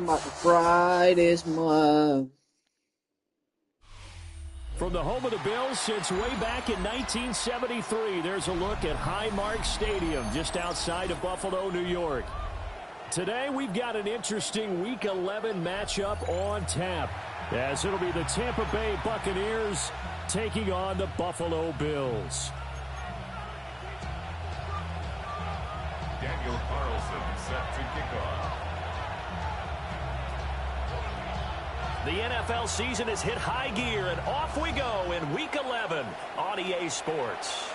about to fry this mug. From the home of the Bills since way back in 1973, there's a look at Highmark Stadium just outside of Buffalo, New York. Today, we've got an interesting Week 11 matchup on tap, as it'll be the Tampa Bay Buccaneers taking on the Buffalo Bills. Daniel Carlson set to kick off. The NFL season has hit high gear, and off we go in Week 11 on EA Sports.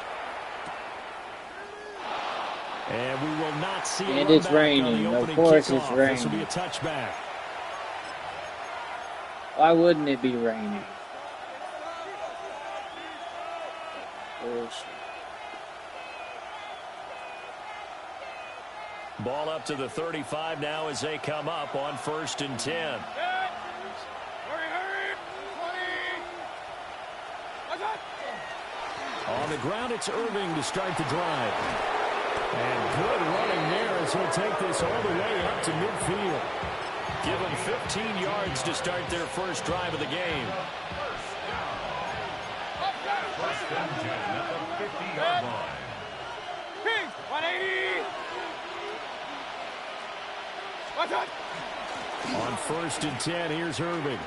And we will not see and it's raining. Of course it's raining. This will be a touchback. Why wouldn't it be raining? Bullshit. Ball up to the 35 now as they come up on 1st and 10. On the ground, it's Irving to start the drive. And good running there as he'll take this all the way up to midfield. Give them 15 yards to start their first drive of the game. First and 10 at the 50-yard line. 180. On 1st and 10, here's Irving.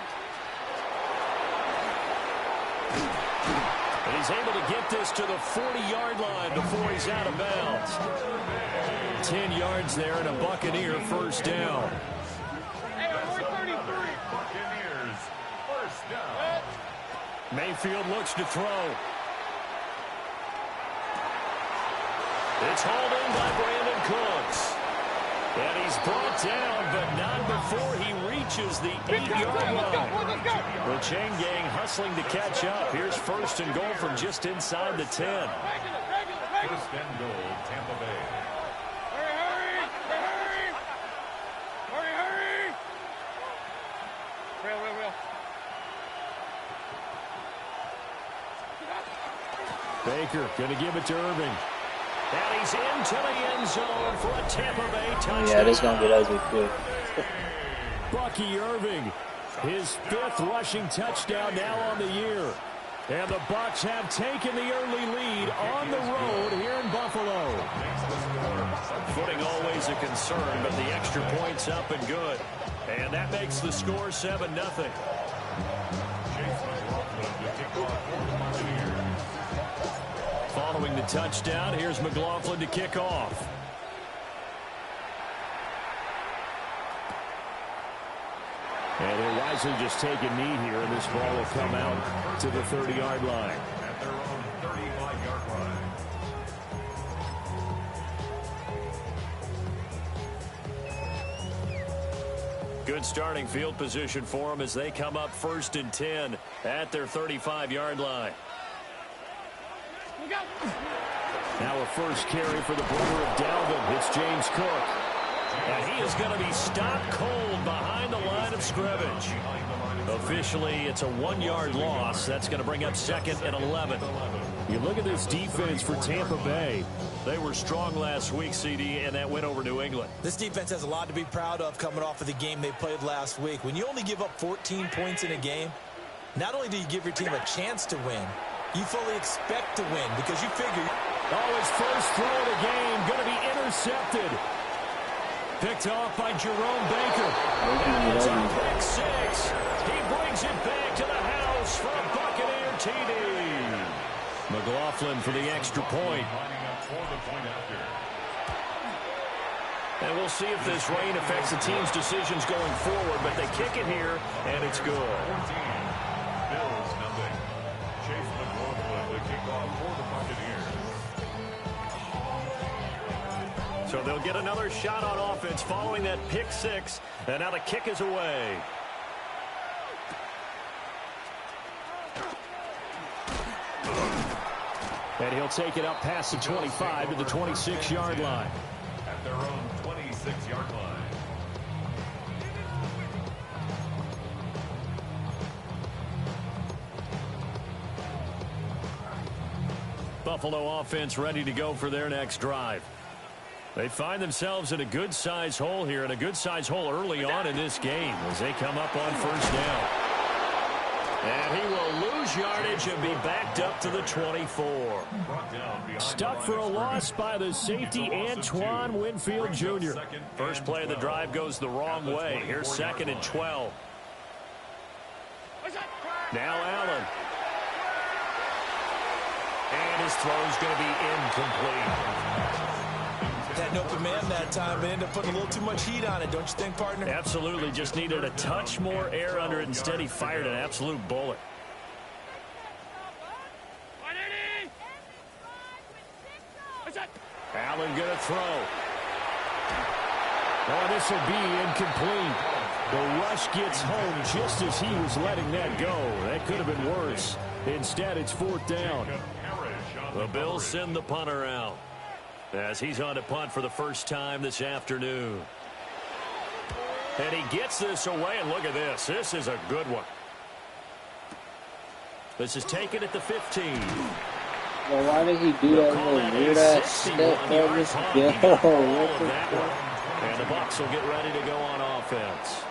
And he's able to get this to the 40-yard line before he's out of bounds. 10 yards there and a Buccaneer first down. Buccaneers first down. Mayfield looks to throw. It's hauled in by Brandon Cooks. And he's brought down, but not before he reaches the 8-yard line. The chain gang hustling to catch up. Here's 1st and goal from just inside the 10. First and goal, Tampa Bay. Hurry! Real. Baker going to give it to Irving. And he's into the end zone for a Tampa Bay touchdown. Yeah, this is going to get ugly quick. Bucky Irving, his 5th rushing touchdown now on the year. And the Bucs have taken the early lead on the road here in Buffalo. Footing always a concern, but the extra point's up and good. And that makes the score 7-0. Following the touchdown, here's McLaughlin to kick off. And he'll wisely just take a knee here, and this ball will come out to the 30-yard line. At their own 35-yard line. Good starting field position for them as they come up 1st and 10 at their 35-yard line. Now a first carry for the brother of Dalvin. It's James Cook. And he is going to be stopped cold behind the line of scrimmage. Officially, it's a 1-yard loss. That's going to bring up 2nd and 11. You look at this defense for Tampa Bay. They were strong last week, CD, and that went over New England. This defense has a lot to be proud of coming off of the game they played last week. When you only give up 14 points in a game, not only do you give your team a chance to win, you fully expect to win because you figure... Oh, his first throw of the game going to be intercepted. Picked off by Jerome Baker. And it's a pick 6. He brings it back to the house for a Buccaneer TD. McLaughlin for the extra point. And we'll see if this rain affects the team's decisions going forward, but they kick it here, and it's good. Bills nothing. Chase McLaughlin to kick off for the Buccaneers. So they'll get another shot on offense following that pick 6, and now the kick is away. And he'll take it up past the 25 to the 26-yard line. At their own 26-yard line. Buffalo offense ready to go for their next drive. They find themselves in a good-size hole here, and a good-size hole early on in this game as they come up on first down. And he will lose yardage and be backed up to the 24. Stuck for a loss by the safety, Antoine Winfield Jr. First play of the drive goes the wrong way. Here's 2nd and 12. Now Allen. And his throw's going to be incomplete. Had an open man that time, but ended up putting a little too much heat on it, don't you think, partner? Absolutely. Just needed a touch more air under it. Instead, he fired an absolute bullet. Allen going to throw. Oh, this will be incomplete. The rush gets home just as he was letting that go. That could have been worse. Instead, it's 4th down. The Bills send the punter out as he's on to punt for the first time this afternoon. And he gets this away, and look at this. This is a good one. This is taken at the 15. Well, why did he do that little weird-ass step there? Just go. And the Bucs will get ready to go on offense.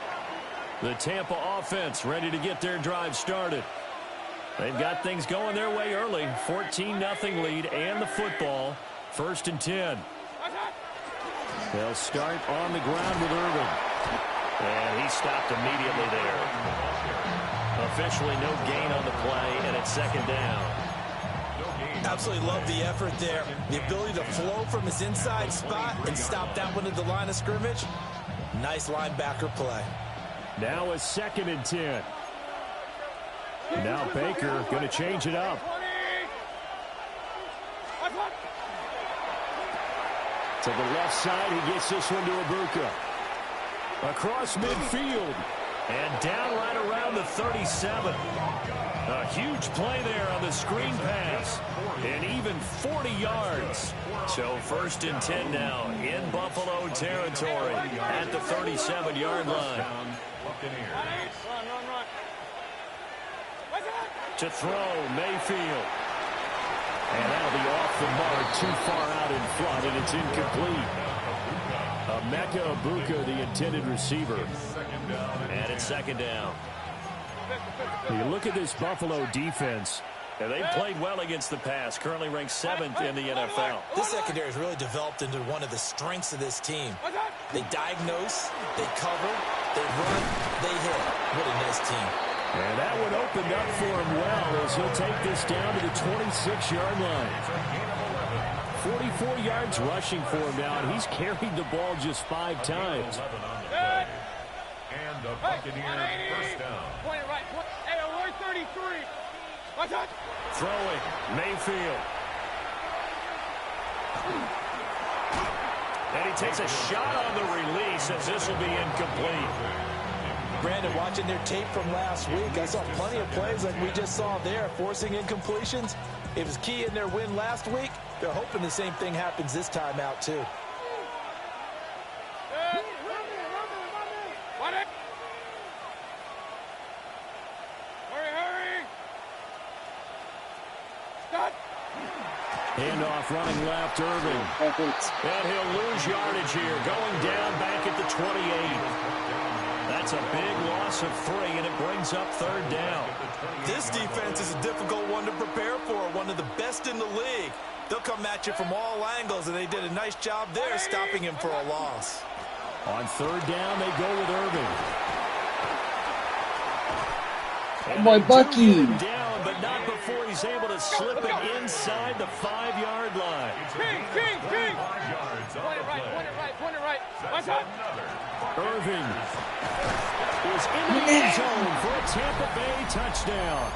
The Tampa offense ready to get their drive started. They've got things going their way early. 14-0 lead and the football. 1st and 10. They'll start on the ground with Irvin. And he stopped immediately there. Officially no gain on the play, and it's 2nd down. Absolutely love the effort there. The ability to flow from his inside spot and stop that one at the line of scrimmage. Nice linebacker play. Now a 2nd and 10. Now Baker going to change it up. To the left side, he gets this one to Ibuka. Across midfield. And down right around the 37. A huge play there on the screen pass. And even 40 yards. So 1st and 10 now in Buffalo territory at the 37-yard line. To throw, Mayfield. And that'll be off the mark, too far out in front, and it's incomplete. Emeka Ibuka, the intended receiver. And it's 2nd down. You look at this Buffalo defense. And they've played well against the pass, currently ranked 7th in the NFL. This secondary has really developed into one of the strengths of this team. They diagnose, they cover, they run, they hit. What a nice team. And that one opened up for him well as he'll take this down to the 26-yard line. 44 yards rushing for him now, and he's carried the ball just 5 times. And the Buccaneers 1st down. Point it right. Hey, alert 33. Watch out. Throwing, Mayfield. And he takes a shot on the release as this will be incomplete. Brandon, watching their tape from last week, I saw plenty of plays like we just saw there, forcing incompletions. It was key in their win last week. They're hoping the same thing happens this time out, too. Handoff running left, Irving. And he'll lose yardage here, going down back at the 28. That's a big loss of 3, and it brings up 3rd down. This defense is a difficult one to prepare for, one of the best in the league. They'll come at you from all angles, and they did a nice job there stopping him for a loss. On 3rd down, they go with Irving. Oh, my Bucky. Down, but not before he's able to slip it inside the 5-yard line. King. Point it right. Watch out. Irving is in the end zone for a Tampa Bay touchdown.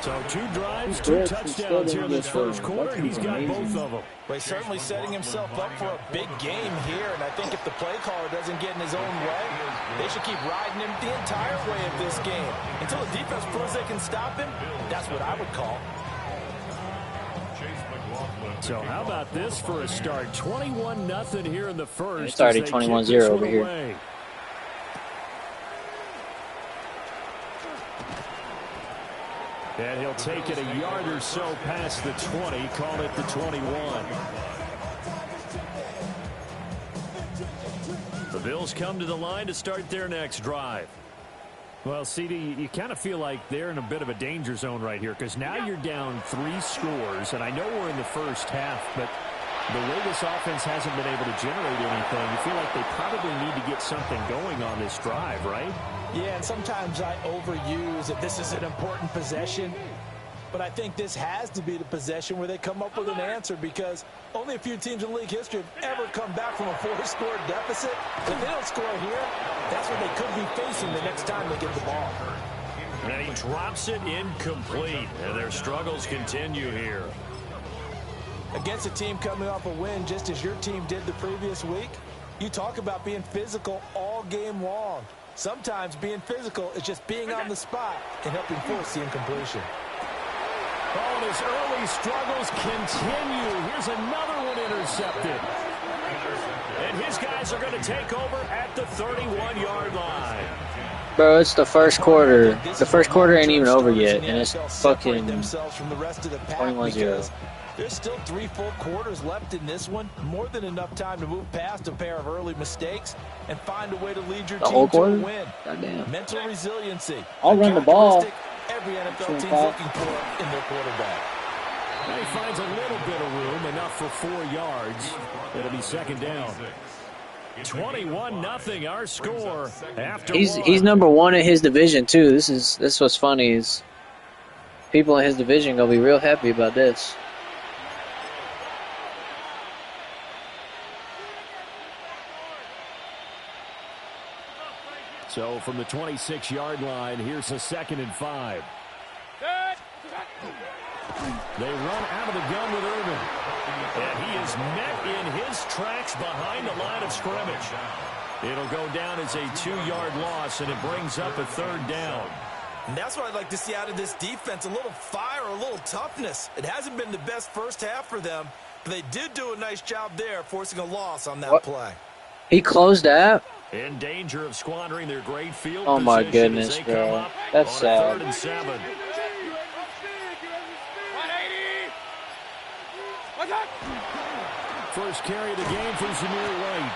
So 2 drives, 2 touchdowns here in this first quarter, and he's got both of them. Well, he's certainly setting himself up for a big game here, and I think if the play caller doesn't get in his own way, they should keep riding him the entire way of this game. Until the defense proves they can stop him, that's what I would call. So how about this for a start? 21-0 here in the first. It's already 21-0 over here. Away. And he'll take it a yard or so past the 20, call it the 21. The Bills come to the line to start their next drive. Well, CD, you kind of feel like they're in a bit of a danger zone right here because now you're down 3 scores, and I know we're in the first half, but the way this offense hasn't been able to generate anything, you feel like they probably need to get something going on this drive, right? Yeah, and sometimes I overuse that this is an important possession, but I think this has to be the possession where they come up with an answer because only a few teams in league history have ever come back from a 4-score deficit. If they don't score here, that's what they could be facing the next time they get the ball. And he drops it incomplete, and their struggles continue here. Against a team coming off a win just as your team did the previous week, you talk about being physical all game long. Sometimes being physical is just being on the spot and helping force the incompletion. Oh, and his early struggles continue. Here's another one intercepted. And his guys are going to take over at the 31-yard line. Bro, it's the first quarter. The first quarter ain't even over yet, and it's fucking 21-0. There's still 3 full quarters left in this one. More than enough time to move past a pair of early mistakes and find a way to lead your team to a win. Goddamn. Mental resiliency. I'll run the ball. Every NFL team's looking for in their quarterback. And he finds a little bit of room, enough for 4 yards. It'll be second down. 21-0 our score after he's number 1 in his division too. This is what's funny is people in his division gonna be real happy about this. So from the 26-yard line, here's a 2nd and 5. They run out of the gun with Irvin. And he is met in his tracks behind the line of scrimmage. It'll go down as a 2-yard loss, and it brings up a 3rd down. And that's what I'd like to see out of this defense, a little fire, a little toughness. It hasn't been the best first half for them, but they did do a nice job there, forcing a loss on that play. He closed that? In danger of squandering their great field Oh my position goodness, as they bro. come up That's on sad. 3rd and 7. First carry of the game for Zamir White.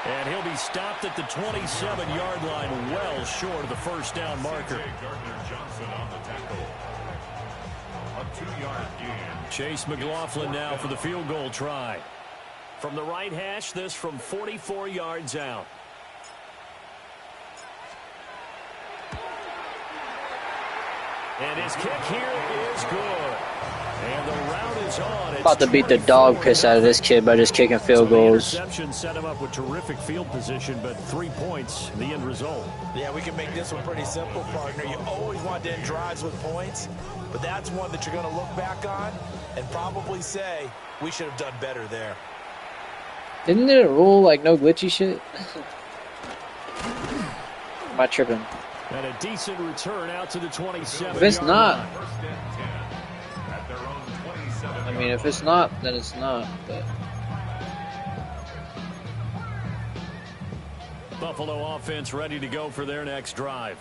And he'll be stopped at the 27-yard line, well short of the first down marker. Johnson on the tackle. A 2-yard gain. Chase McLaughlin now for the field goal try. From the right hash, this from 44 yards out. And his kick here is good. And the route is on. About to beat the dog piss out of this kid by just kicking field goals. Interception set him up with terrific field position, but 3 points, the end result. Yeah, we can make this one pretty simple, partner. You always want to end drives with points, but that's one that you're going to look back on and probably say, we should have done better there. Isn't there a rule like no glitchy shit? Am I tripping? And a decent return out to the 27. If it's not, First and 10 at their own 27. I mean, if it's not, then it's not. But Buffalo offense ready to go for their next drive.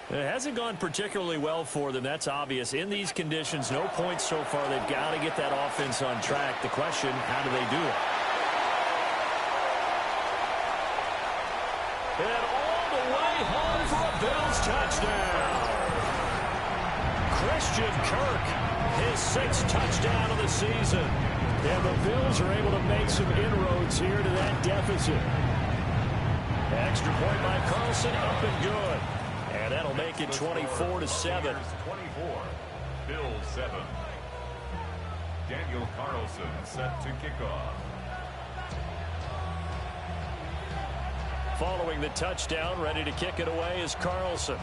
It hasn't gone particularly well for them. That's obvious. In these conditions, no points so far. They've got to get that offense on track. The question, how do they do it? And all the way home for a Bills touchdown. Christian Kirk, his 6th touchdown of the season. And the Bills are able to make some inroads here to that deficit. Extra point by Carlson, up and good. And that'll make it 24-7. 24. Bills 7. Daniel Carlson set to kick off. Following the touchdown, ready to kick it away is Carlson.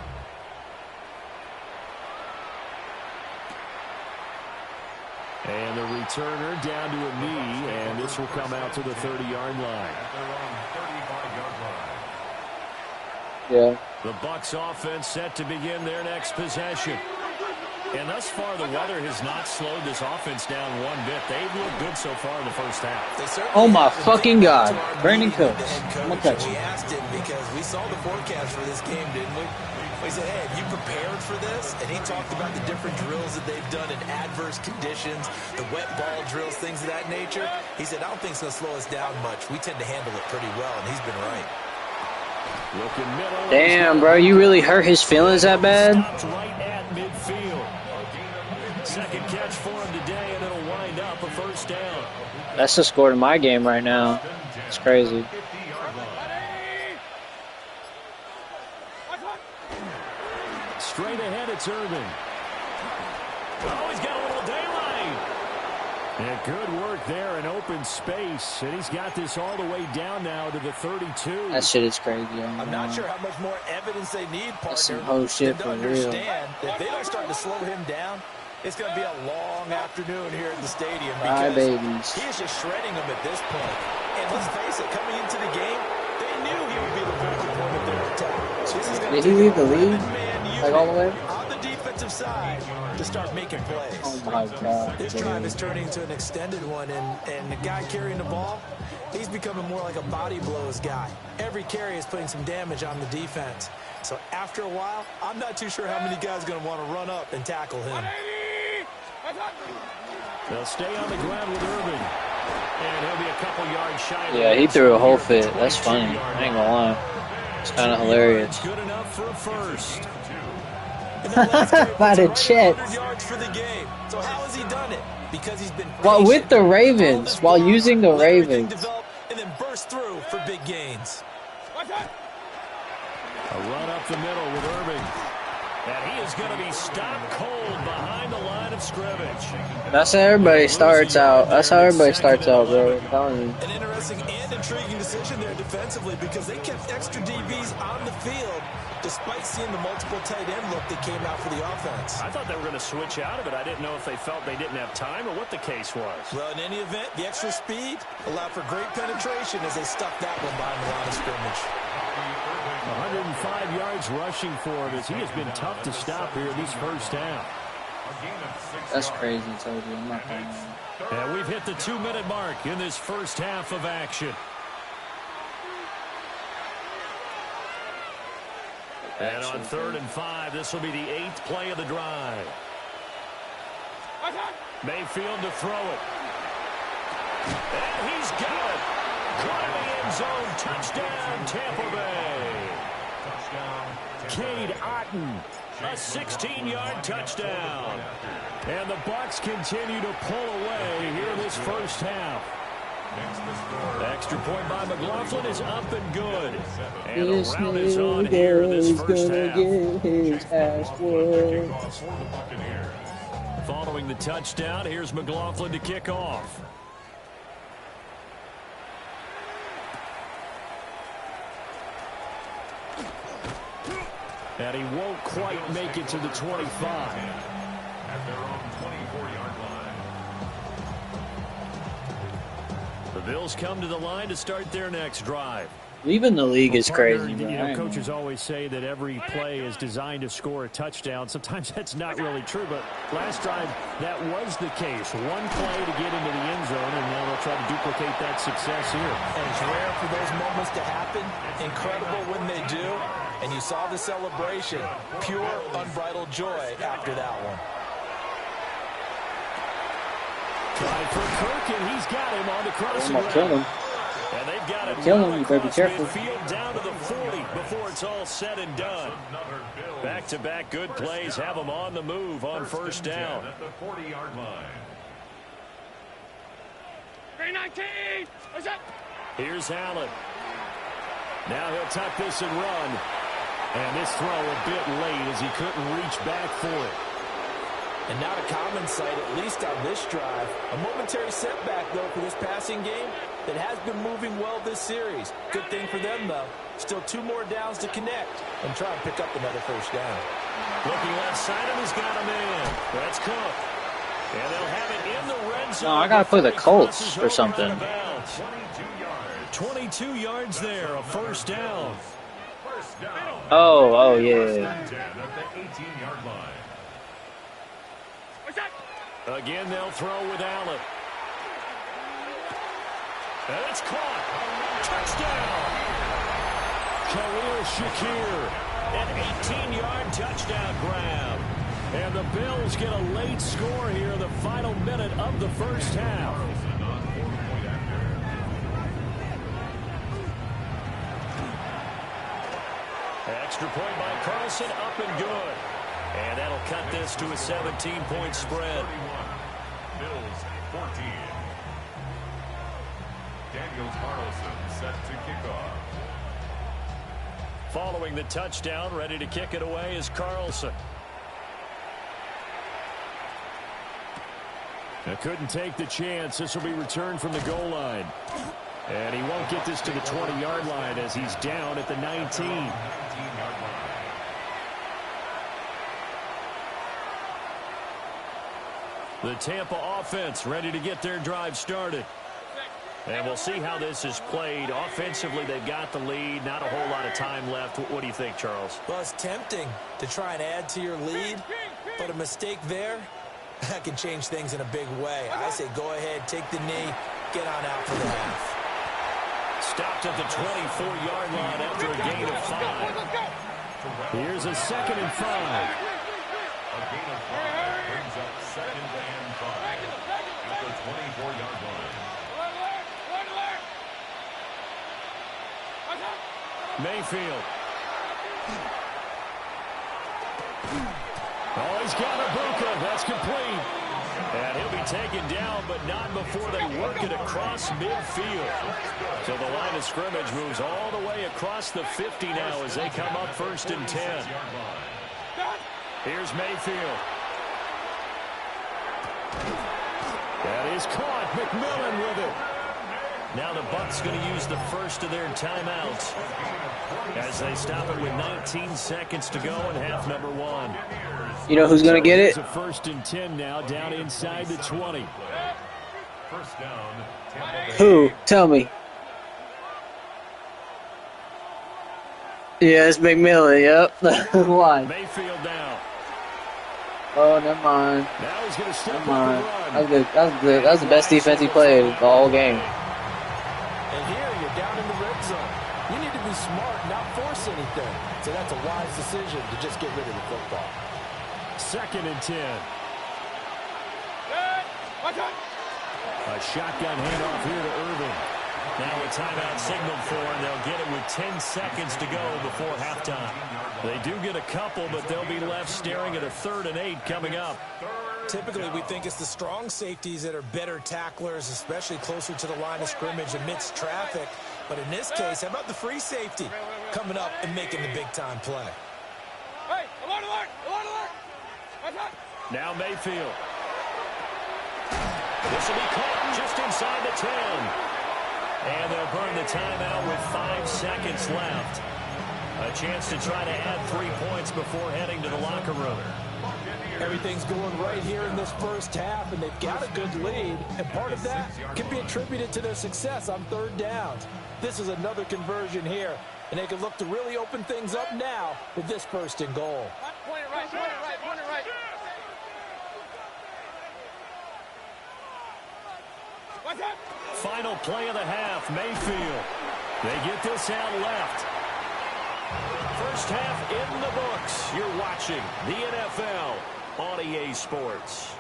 And the returner down to a knee, and this will come out to the 30-yard line. At their own 35-yard line. yeah. The Bucs offense set to begin their next possession. And thus far, the weather has not slowed this offense down one bit. They've looked good so far in the first half. Oh my fucking God. Brandon Cooks. I'm going to touch We you. asked him because we saw the forecast for this game, didn't we? He said, hey, have you prepared for this? And he talked about the different drills that they've done in adverse conditions, the wet ball drills, things of that nature. He said, I don't think it's going to slow us down much. We tend to handle it pretty well, and he's been right. Looking middle. Damn, bro, you really hurt his feelings that bad? Stopped right at midfield. Second catch for him today, and it'll wind up a first down. That's the score to my game right now. It's crazy. Straight ahead, it's Irvin. Oh, he's got a little daylight. And good work there in open space. And he's got this all the way down now to the 32. That shit is crazy. I'm not sure how much more evidence they need, partner. That's some whole shit to for real. understand that if they don't start to slow him down, it's going to be a long afternoon here at the stadium. Bye, Because babies. he is just shredding them at this point. And let's face it, coming into the game, they knew he would be the focal point of their attack. This is going Did to he leave the league? man Like all the way? on the defensive side to start making plays. Oh my god. This drive is turning into an extended one, and the guy carrying the ball, he's becoming more like a body blows guy. Every carry is putting some damage on the defense. So after a while, I'm not too sure how many guys are going to want to run up and tackle him. They'll stay on the ground with Irvin. And he'll be a couple yards shy. Yeah, he threw a whole fit. That's funny. I ain't gonna lie. It's kind of hilarious. Good enough for a first. By the Jets. Yards for the game. So how has he done it? Because he's been Well, with the Ravens, while using the Ravens. Develop and then burst through for big gains. A run up the middle with Irving. And he is going to be stopped cold behind the line of scrimmage. That's how everybody starts out. That's how everybody starts out, bro. I'm telling you. An interesting and intriguing decision there defensively because they kept extra DBs on the field despite seeing the multiple tight end look that came out for the offense. I thought they were going to switch out of it. I didn't know if they felt they didn't have time or what the case was. Well, in any event, the extra speed allowed for great penetration as they stuck that one behind the line of scrimmage. 105 yards rushing for him as he has been tough to stop here in these first half. That's crazy, I told you. I'm not playing. And we've hit the 2-minute mark in this first half of action. And on 3rd and 5, this will be the 8th play of the drive. Mayfield to throw it. And he's got it. Caught in the end zone. Touchdown, Tampa Bay. Cade Otton, a 16-yard touchdown. And the Bucs continue to pull away here in this first half. Extra point by McLaughlin is up and good. And a round is on here in this first half. His ass whooped. Following the touchdown, here's McLaughlin to kick off. And he won't quite make it to the 25. At their own 24-yard line. The Bills come to the line to start their next drive. Leaving the league is Partner, crazy, bro. you know, coaches always say that every play is designed to score a touchdown. Sometimes that's not really true, but last drive that was the case. One play to get into the end zone, and now they'll try to duplicate that success here. And it's rare for those moments to happen. Incredible when they do. And you saw the celebration. Pure, unbridled joy after that one. Try for Kirk, and he's got him on the crossing I'm gonna kill him. And they've got it Kill him, well you better be across careful. midfield down to the 40 before it's all said and done. Back-to-back good plays have them on the move on first down. At the 40-yard line. 319. What's up? Here's Allen. Now he'll tuck this and run. And this throw a bit late as he couldn't reach back for it. And not a common sight, at least on this drive. A momentary setback, though, for this passing game that has been moving well this series. Good thing for them, though. Still 2 more downs to connect and try and pick up another first down. Looking left side, and he's got a man. That's Cook. And they'll have it in the red zone. No, I gotta play the Colts or something. 22 yards there, a first down. Oh, yeah. At the 18-yard line. What's up? Again, they'll throw with Allen. And it's caught. Touchdown. Khalil Shakir An 18-yard touchdown grab. And the Bills get a late score here in the final minute of the first half. Extra point by Carlson, up and good. And that'll cut this to a 17-point spread. Bills 14. Daniel Carlson set to kick off. Following the touchdown, ready to kick it away is Carlson. Couldn't take the chance. This will be returned from the goal line. And he won't get this to the 20-yard line as he's down at the 19. The Tampa offense ready to get their drive started. And we'll see how this is played. Offensively, they've got the lead. Not a whole lot of time left. What do you think, Charles? Well, it's tempting to try and add to your lead, but a mistake there, that can change things in a big way. I say go ahead, take the knee, get on out for the half. Stopped at the 24-yard line after a gain of 5. Here's a 2nd and 5. A gain of 5 brings up 2nd and 5 at the 24-yard line. Mayfield. Oh, he's got Ibuka. That's complete. And he'll be taken down, but not before they work it across midfield. So the line of scrimmage moves all the way across the 50 now as they come up 1st and 10. Here's Mayfield. That is caught. McMillan with it. Now the Bucs going to use the first of their timeouts as they stop it with 19 seconds to go in half number 1. You know who's going to get it? It's a 1st and 10 now down inside the 20. First down, Tampa Bay. Who? Tell me. Yeah, it's McMillan, yep. Why? Mayfield now. Oh, never mind. Now he's going to step Never up mind. the run. That was good. That was good. That was the best defense he played the whole game. And here you're down in the red zone. You need to be smart, not force anything. So that's a wise decision to just get rid of the football. 2nd and 10. A shotgun handoff here to Irvin. Now a timeout signaled for, and they'll get it with 10 seconds to go before halftime. They do get a couple, but they'll be left staring at a 3rd and 8 coming up. Typically, we think it's the strong safeties that are better tacklers, especially closer to the line of scrimmage amidst traffic. But in this case, how about the free safety coming up and making the big-time play? Hey, alert, alert, alert, alert. Now Mayfield. This will be caught just inside the 10. And they'll burn the timeout with 5 seconds left. A chance to try to add 3 points before heading to the locker room. Everything's going right here in this first half, and they've got a good lead. And part of that can be attributed to their success on 3rd downs. This is another conversion here, and they can look to really open things up now with this 1st and goal. Point it right, point it right, point it right. What's up? Final play of the half, Mayfield. They get this out left. First half in the books. You're watching the NFL on EA Sports.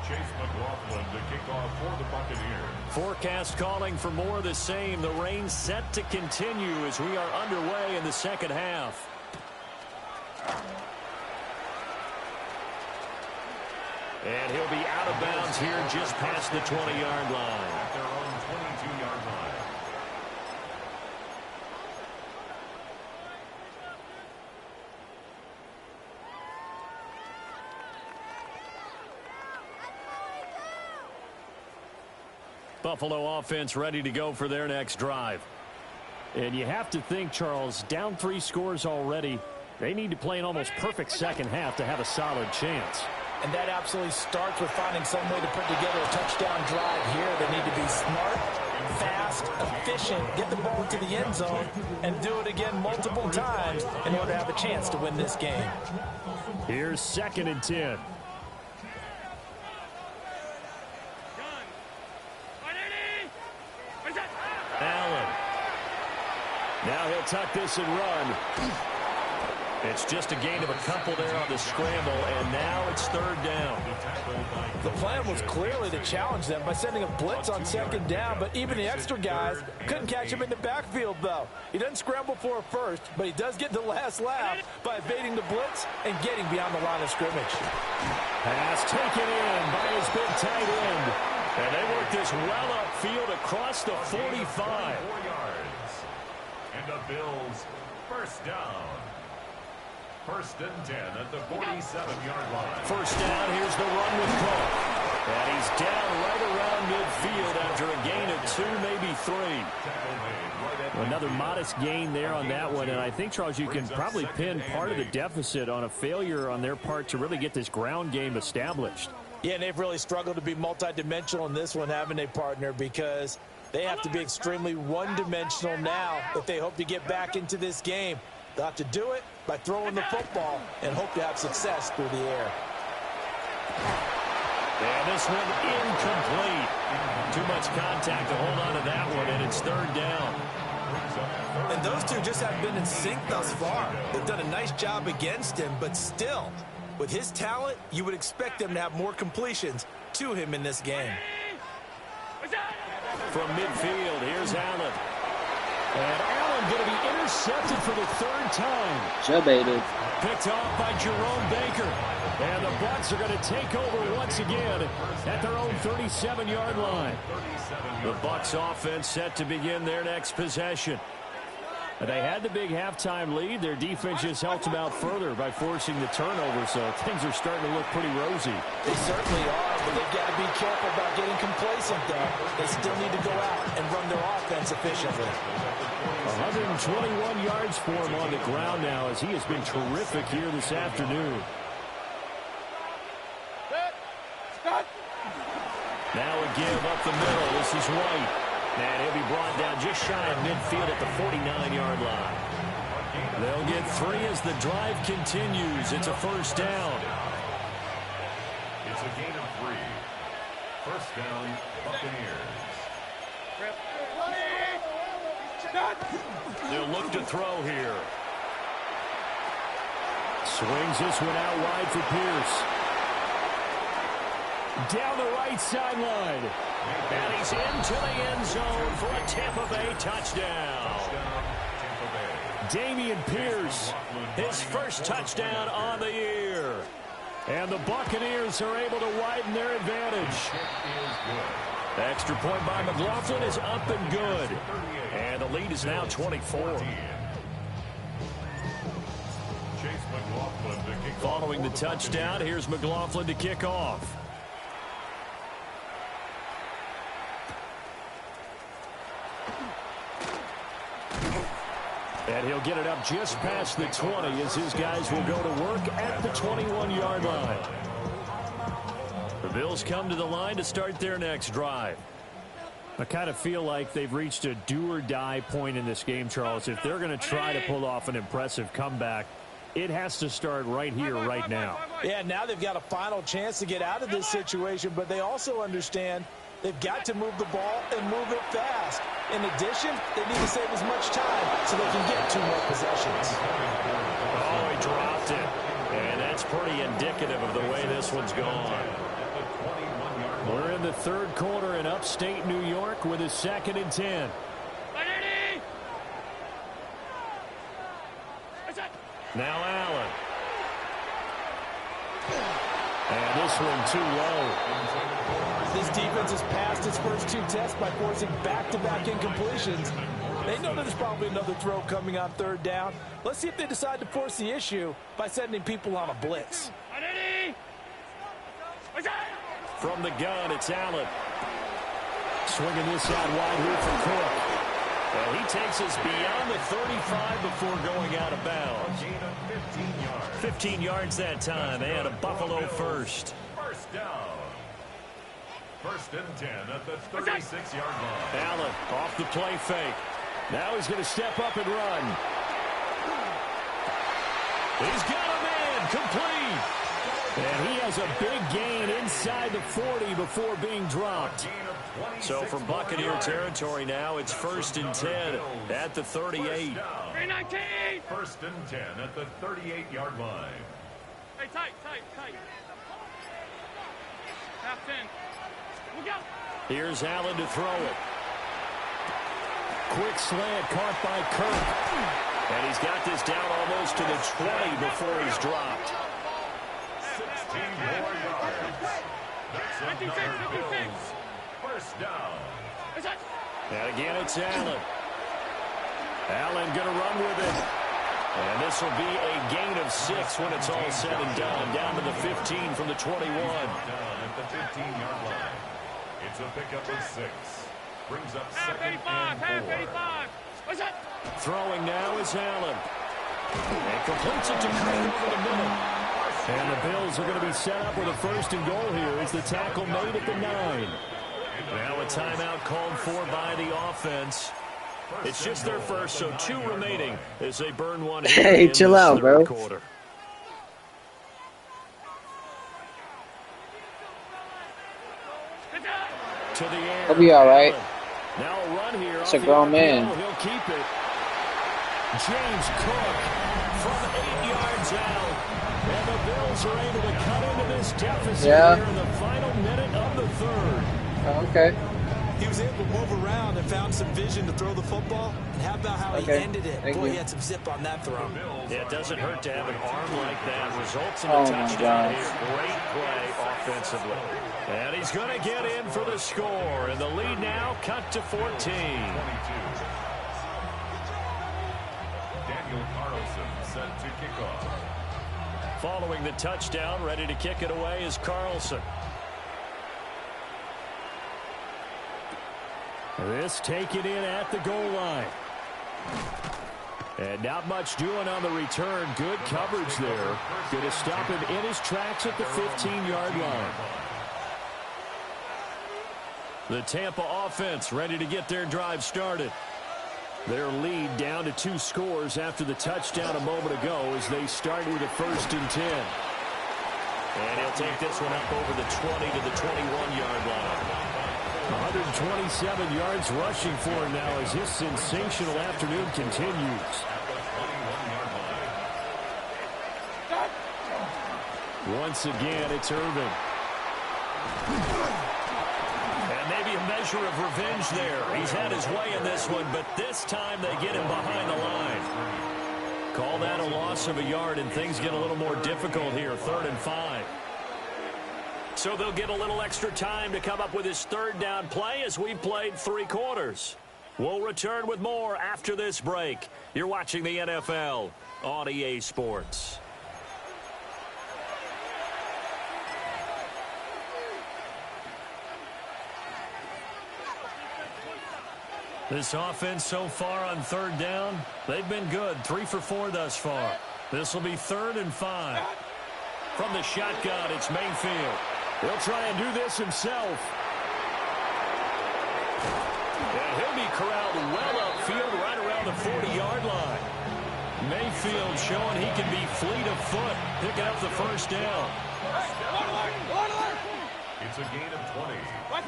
Chase McLaughlin to kick off for the Buccaneers. Forecast calling for more of the same. The rain set to continue as we are underway in the second half. And he'll be out of bounds here just past the 20-yard line. At their own 22-yard line. Buffalo offense ready to go for their next drive. And you have to think, Charles, down 3 scores already. They need to play an almost perfect second half to have a solid chance. And that absolutely starts with finding some way to put together a touchdown drive here. They need to be smart, fast, efficient, get the ball to the end zone, and do it again multiple times in order to have a chance to win this game. Here's 2nd and 10. Now he'll tuck this and run. It's just a gain of a couple there on the scramble, and now it's third down. The plan was clearly to challenge them by sending a blitz on second down, but even the extra guys couldn't catch him in the backfield, though. He doesn't scramble for a first, but he does get the last laugh by evading the blitz and getting beyond the line of scrimmage. Pass taken in by his big tight end. And they work this well upfield across the 45. 4 yards. And the Bills first down. First and 10 at the 47-yard line. First down, here's the run with Cook. And he's down right around midfield after a gain of 2, maybe 3. Another modest gain there on that one, and I think, Charles, you can probably pin part of the deficit on a failure on their part to really get this ground game established. Yeah, and they've really struggled to be multidimensional in this one, haven't they, partner? Because they have to be extremely one-dimensional now if they hope to get back into this game. They'll have to do it by throwing the football and hope to have success through the air. And this one incomplete. Too much contact to hold on to that one, and it's third down. And those two just haven't been in sync thus far. They've done a nice job against him, but still, with his talent, you would expect them to have more completions to him in this game. From midfield, here's Allen. And Allen going to be intercepted for the third time. Jebaited. Picked off by Jerome Baker. And the Bucs are going to take over once again at their own 37-yard line. The Bucs offense set to begin their next possession. They had the big halftime lead. Their defense just helped them out further by forcing the turnover, so things are starting to look pretty rosy. They certainly are, but they've got to be careful about getting complacent, though. They still need to go out and run their offense efficiently. 121 yards for him on the ground now as he has been terrific here this afternoon. Now a give up the middle. This is White. And he'll be brought down just shy of midfield at the 49-yard line. They'll get 3 as the drive continues. It's a first down. It's a gain of 3. First down, Buccaneers. They'll look to throw here. Swings this one out wide for Pierce. Down the right sideline. And he's into the end zone for a Tampa Bay touchdown. Dameon Pierce, his first touchdown on the year. and the Buccaneers are able to widen their advantage. Extra point by McLaughlin is up and good. And the lead is now 24. Following the touchdown, here's McLaughlin to kick off. And he'll get it up just past the 20 as his guys will go to work at the 21-yard line. The Bills come to the line to start their next drive. I kind of feel like they've reached a do-or-die point in this game, Charles. If they're going to try to pull off an impressive comeback, it has to start right here, right now. Yeah, now they've got a final chance to get out of this situation, but they also understand they've got to move the ball and move it fast. In addition, they need to save as much time so they can get 2 more possessions. Oh, he dropped it. And that's pretty indicative of the way this one's gone. We're in the third quarter in upstate New York with a 2nd and 10. Now Allen. And this one too low. This defense has passed its first 2 tests by forcing back-to-back incompletions. They know there's probably another throw coming on 3rd down. Let's see if they decide to force the issue by sending people on a blitz. From the gun, it's Allen. Swinging this out wide here for Cook. And he takes us beyond the 35 before going out of bounds. 15 yards that time, and a Buffalo first. First down. 1st and 10 at the 36-yard line. Allen off the play fake. Now he's going to step up and run. He's got a man complete. And he has a big gain inside the 40 before being dropped. So from Buccaneer territory now, it's 1st and 10 at the 38. 319! 1st and 10 at the 38-yard line. Hey, tight. Half 10. Look out! Here's Allen to throw it. Quick slant caught by Kirk. And he's got this down almost to the 20 before he's dropped. 16 more yards. That's 56. First down. And again, it's Allen. Allen going to run with it. And this will be a gain of 6 when it's all said and done. Down to the 15 from the 21. Down at the 15-yard line. It's a pickup of 6. Brings up second and 4. Throwing now is Allen. And completes it to Kirk over the middle. And the Bills are going to be set up with a 1st and goal here as the tackle made at the 9. Now a timeout called for by the offense. It's just their first, so 2 remaining as they burn one here. Hey, chill out, bro. Quarter. To the air. He'll be all right. Now a run here. It's a grown man. He'll keep it. James Cook from 8 yards out. And the Bills are able to cut into this deficit here in the final minute of the 3rd. Oh, okay. He was able to move around and found some vision to throw the football. And how about how he ended it? Boy, he had some zip on that throw. Yeah, it doesn't hurt to have an arm like that. Results in a touchdown here. Great play offensively. And he's going to get in for the score. And the lead now cut to 14. Daniel Carlson set to kick off. Following the touchdown, ready to kick it away is Carlson. This taken in at the goal line. And not much doing on the return. Good coverage there. Going to stop him in his tracks at the 15-yard line. The Tampa offense ready to get their drive started. Their lead down to 2 scores after the touchdown a moment ago as they start with a 1st and 10. And he'll take this one up over the 20 to the 21-yard line. 127 yards rushing for him now as his sensational afternoon continues. Once again, it's Irvin. And maybe a measure of revenge there. He's had his way in this one, but this time they get him behind the line. Call that a loss of a yard, and things get a little more difficult here. 3rd and 5. So they'll get a little extra time to come up with his 3rd down play as we played 3 quarters. We'll return with more after this break. You're watching the NFL on EA Sports. This offense so far on 3rd down, they've been good. 3 for 4 thus far. This will be 3rd and 5. From the shotgun, it's Mayfield. He'll try and do this himself. And he'll be corralled well upfield right around the 40-yard line. Mayfield showing he can be fleet of foot, picking up the 1st down. It's a gain of 20. On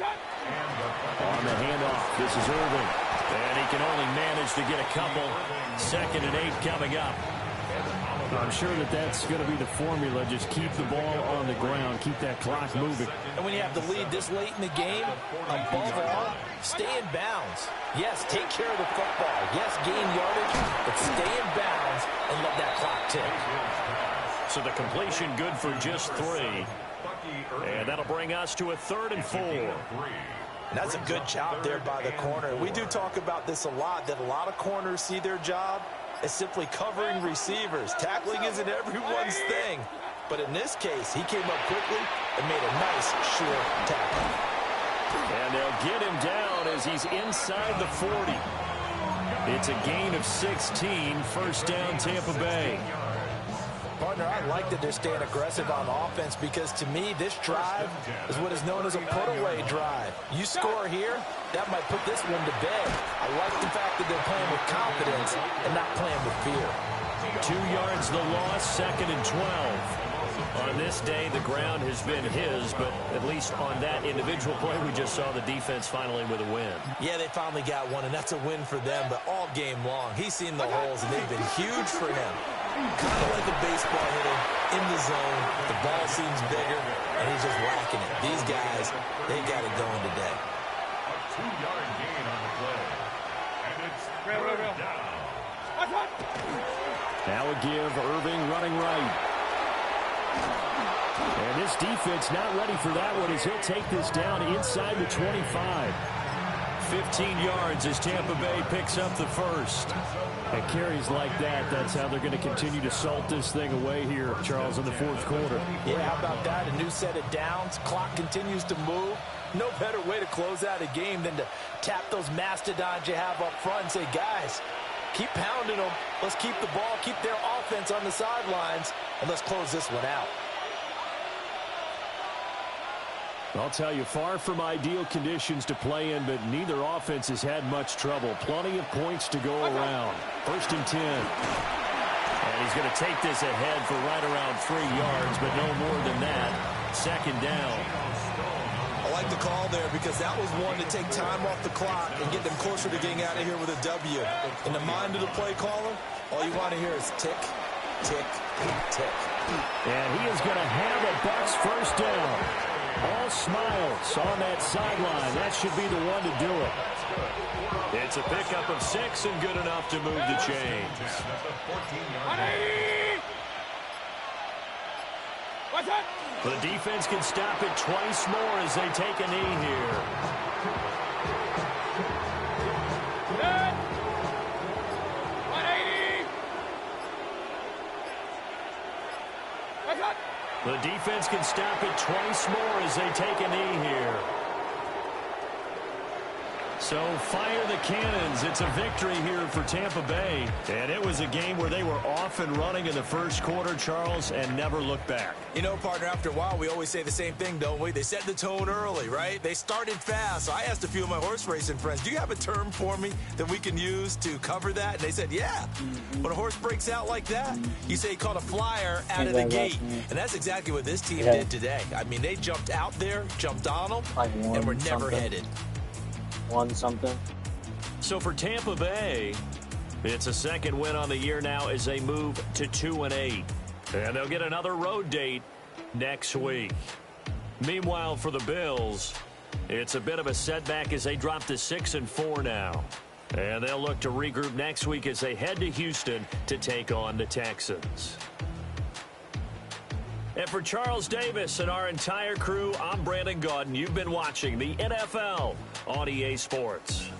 the handoff, this is Irvin. And he can only manage to get a couple. 2nd and 8 coming up. I'm sure that's going to be the formula. Just keep the ball on the ground. Keep that clock moving. And when you have the lead this late in the game, above all, stay in bounds. Yes, take care of the football. Yes, gain yardage, but stay in bounds and let that clock tick. So the completion good for just 3. And that'll bring us to a 3rd and 4. And that's a good job there by the corner. We do talk about this a lot, that a lot of corners see their job as simply covering receivers. Tackling isn't everyone's thing. But in this case, he came up quickly and made a nice, sure tackle. And they'll get him down as he's inside the 40. It's a gain of 16, 1st down Tampa Bay. Partner, I like that they're staying aggressive on offense because, to me, this drive is what is known as a put-away drive. You score here, that might put this one to bed. I like the fact that they're playing with confidence and not playing with fear. 2 yards the loss, 2nd and 12. On this day, the ground has been his, but at least on that individual play, we just saw the defense finally with a win. Yeah, they finally got one, and that's a win for them, but all game long, he's seen the holes, and they've been huge for him. Kind of like a baseball hitter in the zone. The ball seems bigger, and he's just whacking it. These guys, they got it going today. A 2-yard gain on the play. And it's third down. Now a give, Irving running right. And this defense not ready for that one as he'll take this down inside the 25. 15 yards as Tampa Bay picks up the first. And carries like that, that's how they're going to continue to salt this thing away here, Charles, in the fourth quarter. Yeah, how about that? A new set of downs. Clock continues to move. No better way to close out a game than to tap those mastodons you have up front and say, guys, keep pounding them. Let's keep the ball, keep their offense on the sidelines, and let's close this one out. I'll tell you, far from ideal conditions to play in, but neither offense has had much trouble. Plenty of points to go around. 1st and 10. And he's going to take this ahead for right around 3 yards, but no more than that. 2nd down. I like the call there because that was one to take time off the clock and get them closer to getting out of here with a W. In the mind of the play caller, all you want to hear is tick, tick, tick. And he is going to have a Bucs first down. All smiles on that sideline. That should be the one to do it. It's a pickup of 6 and good enough to move the chains. What's that? The defense can stop it twice more as they take a knee here. Good. 180. What's that? The defense can stop it twice more as they take a knee here. So fire the cannons. It's a victory here for Tampa Bay. And it was a game where they were off and running in the first quarter, Charles, and never looked back. You know, partner, after a while, we always say the same thing, don't we? They set the tone early, right? They started fast. So I asked a few of my horse racing friends, do you have a term for me that we can use to cover that? And they said, yeah. When a horse breaks out like that, you say he caught a flyer out of the gate. And that's exactly what this team did today. I mean, they jumped out there, jumped on them, and were never headed. 1-something. So for Tampa Bay, it's a second win on the year now as they move to 2-8. And they'll get another road date next week. Meanwhile, for the Bills, it's a bit of a setback as they drop to 6-4 now. And they'll look to regroup next week as they head to Houston to take on the Texans. And for Charles Davis and our entire crew, I'm Brandon Gaudin. You've been watching the NFL on EA Sports.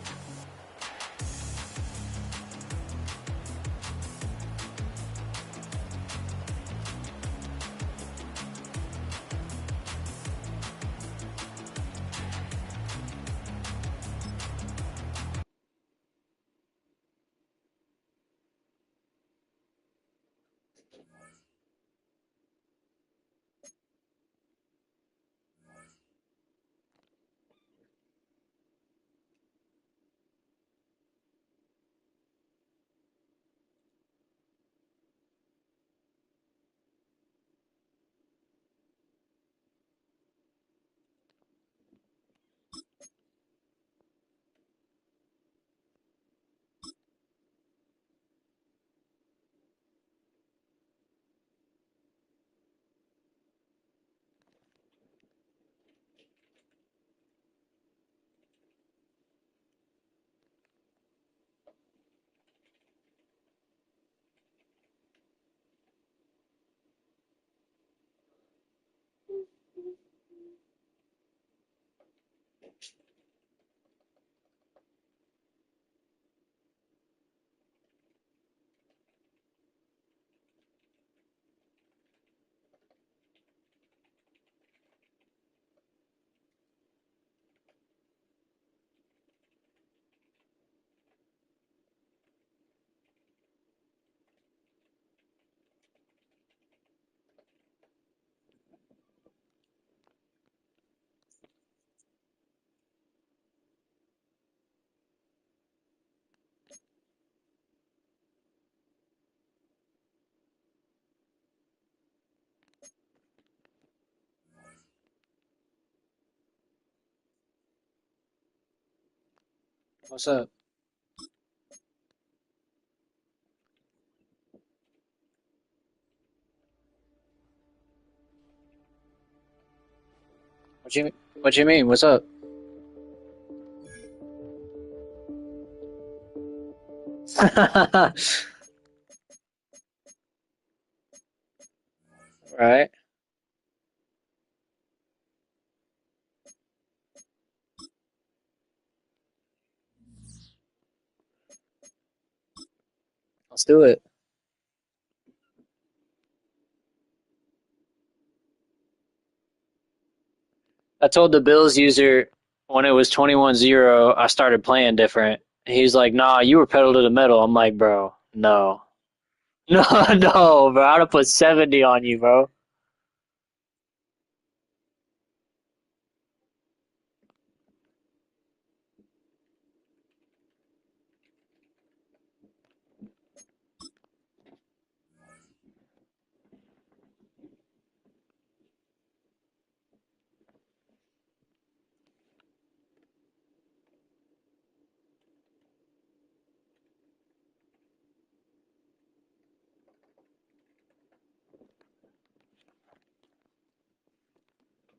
What's up? What you mean? What's up? Right. Let's do it. I told the Bills user when it was 21-0, I started playing different. He's like, nah, you were pedal to the metal. I'm like, bro, no. No, no, bro. I'd have put 70 on you, bro.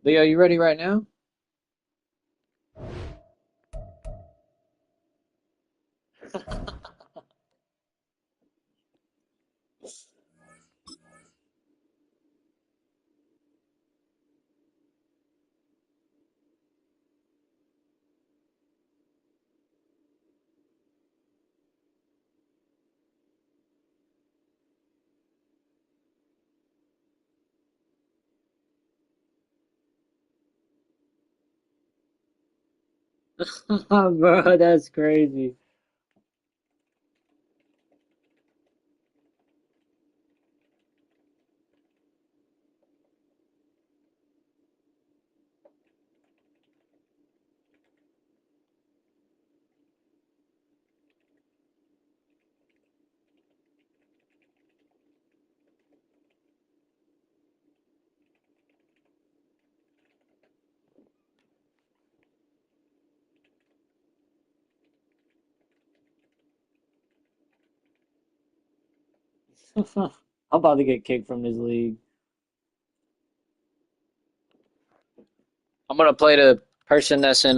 Leo, you ready right now? Bro, that's crazy. I'm about to get kicked from this league. I'm gonna play the person that's in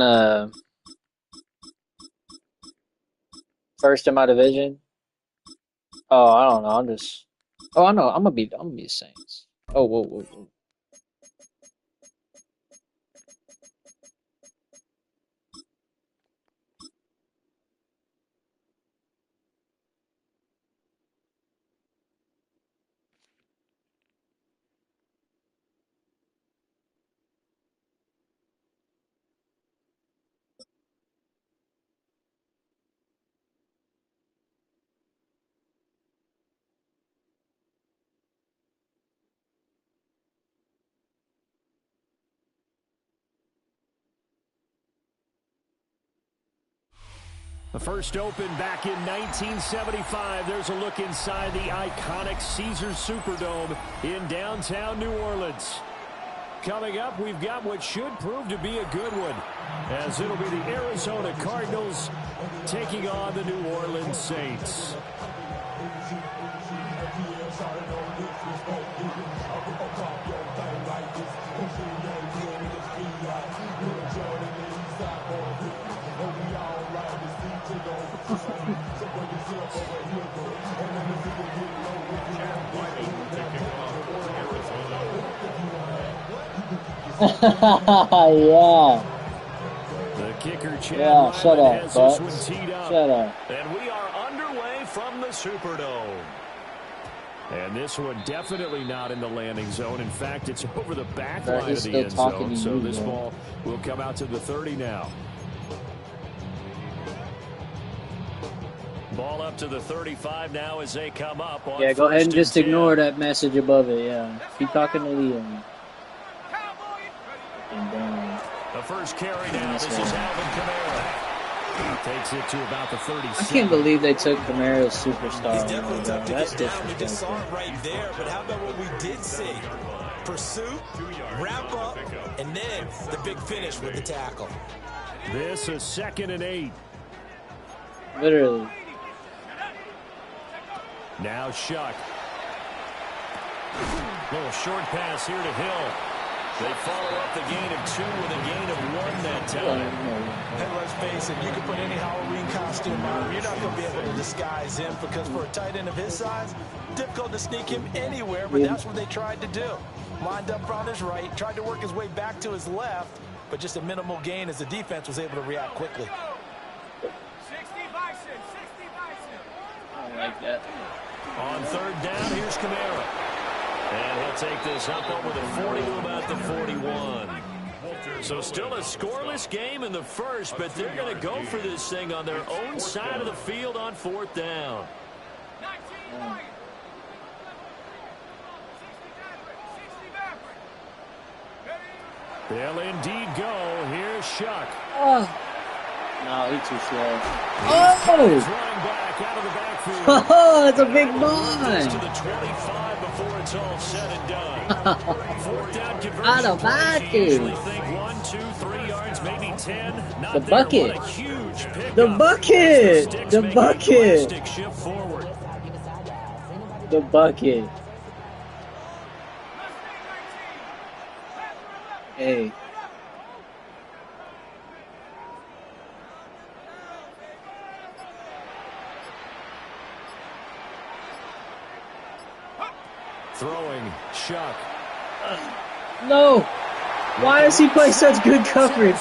first in my division. Oh, I don't know. I'm just. Oh, I know. I'm gonna be the Saints. Oh, whoa, whoa, whoa. The first opened back in 1975. There's a look inside the iconic Caesars Superdome in downtown New Orleans. Coming up, we've got what should prove to be a good one, as it'll be the Arizona Cardinals taking on the New Orleans Saints. Yeah. The kicker, Chad Yeah, shut Ryland, up, has Bucks. this one teed up. Shut up. And we are underway from the Superdome. And this one definitely not in the landing zone. In fact, it's over the back Bro, line he's of the still end talking zone. to So you, this bro. ball will come out to the 30 now. Ball up to the 35 now as they come up on Yeah, go ahead and first just 10. ignore that message above it. Yeah, keep talking to Liam. And damn. The first carry now. This is Alvin Kamara. Takes it to about the 36. I can't believe they took Kamara's superstar. He's definitely away, tough to bro. That's get down. We just saw disrespectful. it right there. But how about what we did see? Pursuit, wrap up, and then the big finish with the tackle. This is 2nd and 8. Literally. Now Shuck. Little short pass here to Hill. They follow up the gain of 2 with a gain of 1 that time. And let's face it, you can put any Halloween costume on him. You're not going to be able to disguise him because for a tight end of his size, difficult to sneak him anywhere, but that's what they tried to do. Lined up on his right, tried to work his way back to his left, but just a minimal gain as the defense was able to react quickly. 60 Bison, 60 Bison. I don't like that. On third down, here's Kamara. And he'll take this up over the 40 to about the 41. So still a scoreless game in the first, but they're going to go for this thing on their own side of the field on 4th down. 19 Lions. 60 Maverick. 60 Maverick. They'll indeed go. Here's Shuck. Oh. No, he's too slow. He's Oh! running back out of the backfield. Oh, it's a big To ball. the 25 before it's all said and done. 4th down conversion. Out of plays. You bucket. usually think 1, 2, 3 yards, maybe 10. Not The there. bucket. What a huge pickup. The bucket. Sticks The make a bucket. drastic shift forward. The bucket. Hey. Throwing, Shuck. No. Why does he play such good coverage?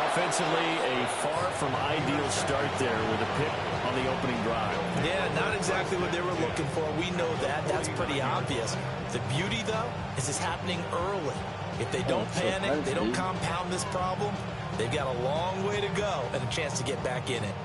Offensively, a far from ideal start there with a pick on the opening drive. Yeah, not exactly what they were looking for. We know that. That's pretty obvious. The beauty, though, is it's happening early. If they don't panic, they don't compound this problem, they've got a long way to go and a chance to get back in it.